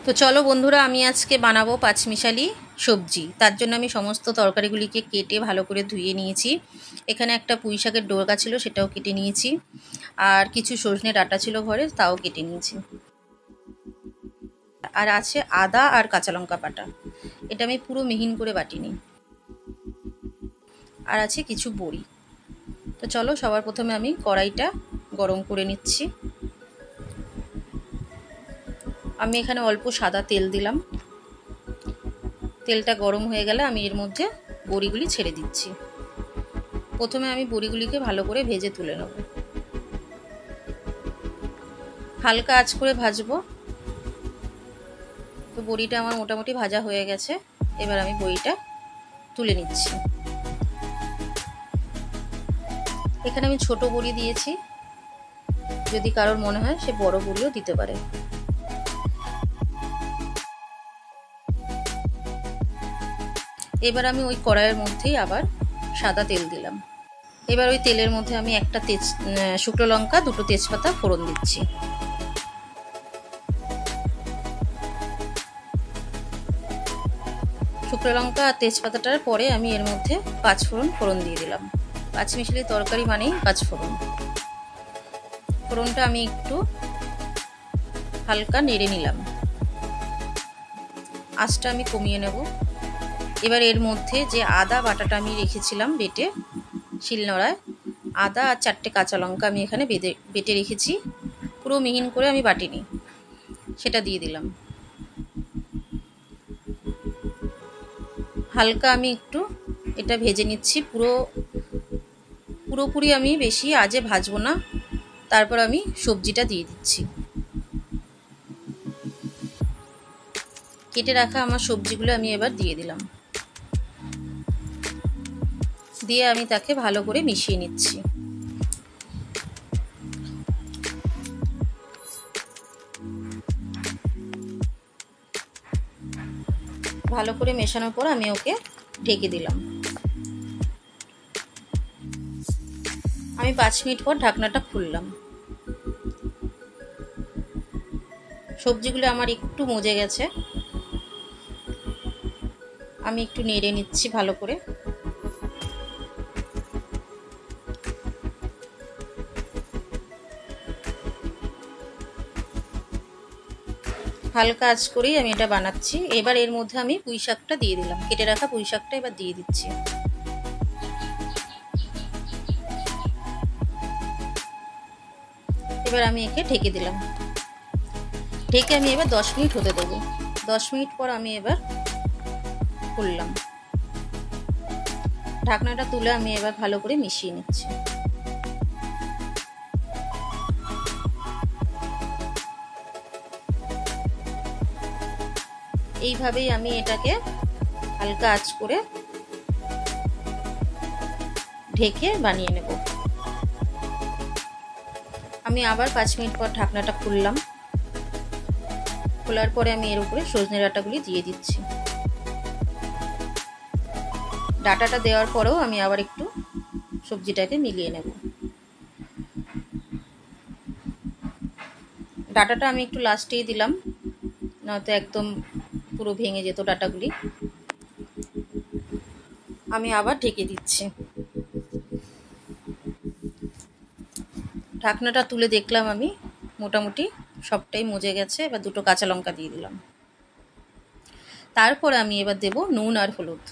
তো চলো বন্ধুরা, আমি আজকে বানাবো পাঁচমিশালি সবজি। তার জন্য আমি সমস্ত তরকারিগুলিকে কেটে ভালো করে ধুয়ে নিয়েছি। এখানে একটা পুঁই শাকের ডোরকা ছিল, সেটাও কেটে নিয়েছি। আর কিছু সজনে ডাঁটা ছিল ঘরে, তাও কেটে নিয়েছি। আর আছে আদা আর কাঁচা লঙ্কা বাটা, এটা আমি পুরো মিহিন করে বাটিনি। আর আছে কিছু বড়ি। তো চলো, সবার প্রথমে আমি কড়াইটা গরম করে নিচ্ছি। আমি এখানে অল্প সাদা তেল দিলাম। তেলটা গরম হয়ে গেলে আমি এর মধ্যে বড়িগুলি ছেড়ে দিচ্ছি। প্রথমে আমি বড়িগুলিকে ভালো করে ভেজে তুলে নেব। হালকা আঁচ করে ভাজবো। তো বড়িটা আমার মোটামুটি ভাজা হয়ে গেছে। এবার আমি বড়িটা তুলে নিচ্ছি। এখানে আমি ছোট বড়ি দিয়েছি, যদি কারোর মনে হয় সে বড় বড়িও দিতে পারে। এবার আমি ওই কড়াইয়ের মধ্যেই আবার সাদা তেল দিলাম। এবার ওই তেলের মধ্যে আমি একটা শুকনো লঙ্কা, দুটো তেজপাতা ফোড়ন দিচ্ছি। শুকনো লঙ্কা আর তেজপাতাটার পরে আমি এর মধ্যে পাঁচফোড়ন দিয়ে দিলাম। পাঁচমিশালি তরকারি মানেই পাঁচফোড়ন। ফোড়নটা আমি একটু হালকা নেড়ে নিলাম। আঁচটা আমি কমিয়ে নেব। এবার এর মধ্যে যে আদা বাটাটা আমি রেখেছিলাম বেটে শিলনোড়ায়, আদা আর 4টে কাঁচা লঙ্কা আমি এখানে বেটে রেখেছি, পুরো মিহিন করে আমি বাটিনি, সেটা দিয়ে দিলাম। হালকা আমি একটু এটা ভেজে নিচ্ছি। পুরোপুরি আমি বেশি আজে ভাজবো না। তারপর আমি সবজিটা দিয়ে দিচ্ছি। কেটে রাখা আমার সবজিগুলো আমি এবার দিয়ে দিলাম। দিয়ে আমি তাকে ভালো করে মিশিয়ে নিচ্ছি। ভালো করে মেশানোর পর আমি ওকে ঢেকে দিলাম। আমি 5 মিনিট পর ঢাকনাটা খুললাম। সবজিগুলো আমার একটু মজে গেছে। আমি একটু নেড়ে নিচ্ছি ভালো করে। হালকা আঁচ করেই আমি এটা বানাচ্ছি। এবার এর মধ্যে আমি পুঁই শাকটা দিয়ে দিলাম। কেটে রাখা পুঁই শাকটা এবার দিয়ে দিচ্ছি। এবার আমি একে ঢেকে দিলাম। ঢেকে আমি এবার 10 মিনিট হতে দেবো। 10 মিনিট পর আমি এবার খুললাম। ঢাকনাটা তুলে আমি এবার ভালো করে মিশিয়ে নিচ্ছি। এইভাবেই আমি এটাকে হালকা আঁচ করে ঢেকে বানিয়ে নেব। আমি আবার 5 মিনিট পর ঢাকনাটা খুললাম। খোলার পরে আমি এর উপরে সজনে ডাঁটাগুলি দিয়ে দিচ্ছি। ডাঁটাটা দেওয়ার পরেও আমি আবার একটু সবজিটাকে মিলিয়ে নেব। ডাঁটাটা আমি একটু লাস্টেই দিলাম, নয়তো একদম পুরো ভেঙে যেত ডাঁটাগুলি। আমি আবার ঢেকে দিচ্ছি। ঢাকনাটা তুলে দেখলাম আমি মোটামুটি সবটাই মজে গেছে। এবার 2টো কাঁচা লঙ্কা দিয়ে দিলাম। তারপরে আমি এবার দেব নুন আর হলুদ।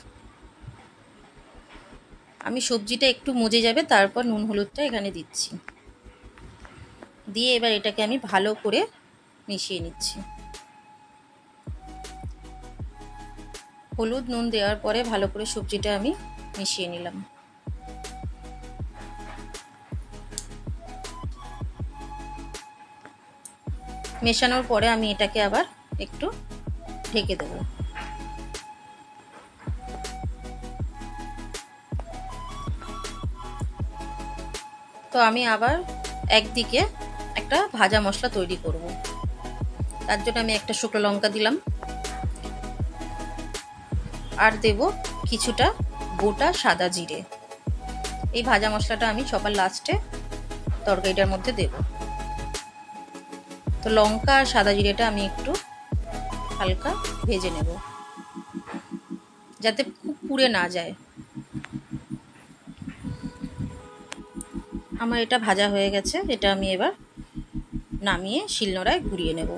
আমি সবজিটা একটু মজে যাবে, তারপর নুন হলুদটা এখানে দিচ্ছি। দিয়ে এবার এটাকে আমি ভালো করে মিশিয়ে নিচ্ছি। হলুদ নুন দেওয়ার পরে ভালো করে সবজিটা আমি মিশিয়ে নিলাম। মেশানোর পরে আমি এটাকে আবার একটু ঢেকে দেব। তো আমি আবার একদিকে একটা ভাজা মশলা তৈরি করব। তার জন্য আমি একটা শুকনো লঙ্কা দিলাম, আর দেব কিছুটা গোটা সাদা জিরে। এই ভাজা মশলাটা আমি সবার লাস্টে তরকারিটার মধ্যে দেব। তো লঙ্কা আর সাদা জিরেটা আমি একটু হালকা ভেজে নেব, যাতে খুব পুড়ে না যায়। আমার এটা ভাজা হয়ে গেছে, এটা আমি এবার নামিয়ে শিলনোড়ায় ঘুরিয়ে নেব।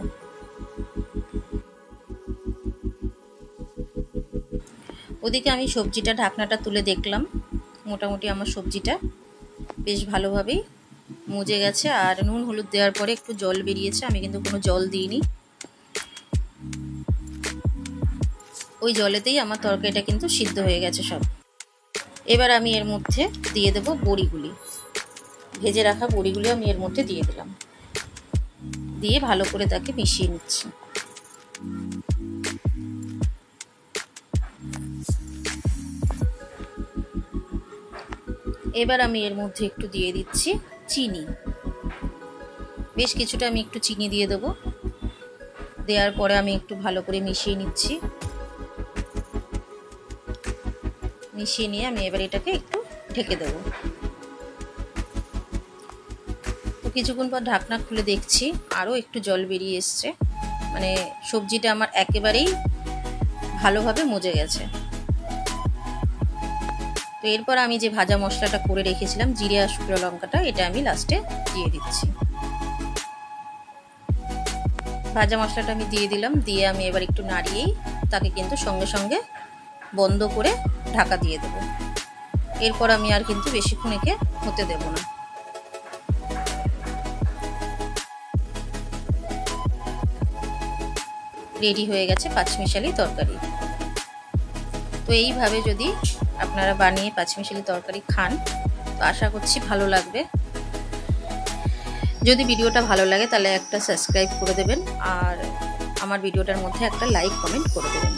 ওদিকে আমি সবজিটা ঢাকনাটা তুলে দেখলাম, মোটামুটি আমার সবজিটা বেশ ভালোভাবেই মজে গেছে। আর নুন হলুদ দেওয়ার পরে একটু জল বেরিয়েছে, আমি কিন্তু কোনো জল দিইনি। ওই জলেতেই আমার তরকারিটা কিন্তু সিদ্ধ হয়ে গেছে সব। এবার আমি এর মধ্যে দিয়ে দেব বড়িগুলি, ভেজে রাখা বড়িগুলি আমি এর মধ্যে দিয়ে দিলাম, দিয়ে ভালো করে তাকে মিশিয়ে নিচ্ছি। এবার আমি এর মধ্যে একটু দিয়ে দিচ্ছি চিনি, বেশ কিছুটা আমি একটু চিনি দিয়ে দেবো। দেওয়ার পরে আমি একটু ভালো করে মিশিয়ে নিচ্ছি। মিশিয়ে নিয়ে আমি এবার এটাকে একটু ঢেকে দেবো। তো কিছুক্ষণ পর ঢাকনা খুলে দেখছি আরও একটু জল বেরিয়ে এসছে, মানে সবজিটা আমার একেবারেই ভালোভাবে মজে গেছে। তো এরপর আমি যে ভাজা মশলাটা করে রেখেছিলাম, জিরে আর শুকনো লঙ্কাটা, এটা আমি লাস্টে দিয়ে দিচ্ছি। ভাজা মশলাটা আমি দিয়ে দিলাম, দিয়ে আমি এবার একটু নাড়িয়েই তাকে কিন্তু সঙ্গে সঙ্গে বন্ধ করে ঢাকা দিয়ে দেব। এরপর আমি আর কিন্তু বেশিক্ষণ একে হতে দেব না। রেডি হয়ে গেছে পাঁচমিশালি তরকারি। তো এইভাবে যদি আপনারা বানিয়ে পাঁচমিশালি তরকারি খান, তো আশা করছি ভালো লাগবে। যদি ভিডিওটা ভালো লাগে তাহলে একটা সাবস্ক্রাইব করে দেবেন, আর আমার ভিডিওটার মধ্যে একটা লাইক কমেন্ট করে দেবেন।